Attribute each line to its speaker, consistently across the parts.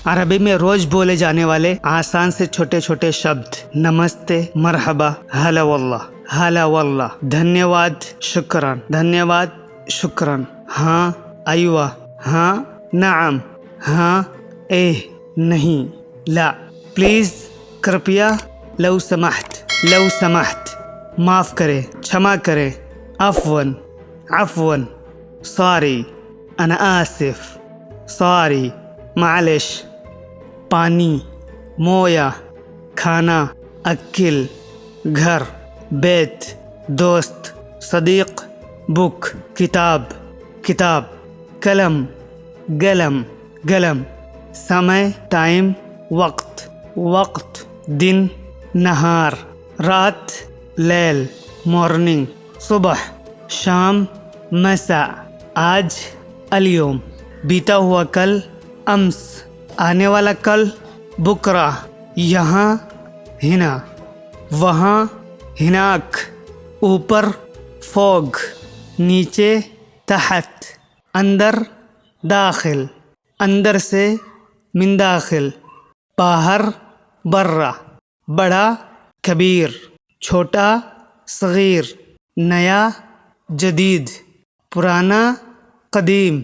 Speaker 1: عربی میں روز بولے جانے والے آسان سے چھوٹے چھوٹے شبد نمستے، مرحبا، ہلا واللہ، دھنیہ واد، شکران، دھنیہ واد، شکران، ہاں، ایوہ، ہاں، نعم، ہاں، نہیں، لا، پلیز، کرپیا، لو سمحت، معاف کرے، چھما کرے، عفواً، سوری، انا آسف، سوری، معلش، پانی، مویا، کھانا، اکل، گھر، بیت، دوست، صدیق، بک، کتاب، قلم، سمے، ٹائم، وقت، دن، نہار، رات، لیل، مارننگ، صبح، شام، مساء، آج، اليوم، بیتا ہوا کل، امس، آنے والا کل، بکرہ، یہاں، ہنا، وہاں، ہناک، اوپر، فوق، نیچے، تحت، اندر، داخل، اندر سے، من داخل، باہر، برا، بڑا، کبیر، چھوٹا، صغیر، نیا، جدید، پرانا، قدیم،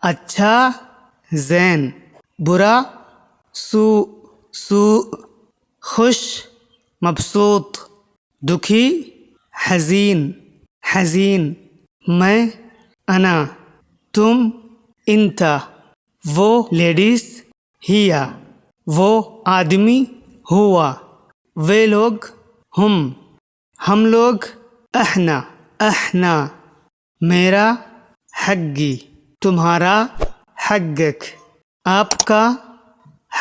Speaker 1: اچھا، زین، برا، سوء، خوش، مبسوط، دکھی، حزین، میں، انا، تم، انتا، وہ لیڈیز، ہیا، وہ آدمی، ہوا، وہ لوگ، ہم لوگ، احنا، میرا، حقی، تمہارا، حقک، آپ کا،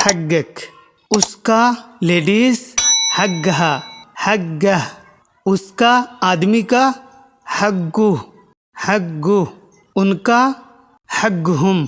Speaker 1: حقک، اس کا، لیڈیز، حقہ، اس کا، آدمی کا، حقہ، ان کا، حقہم،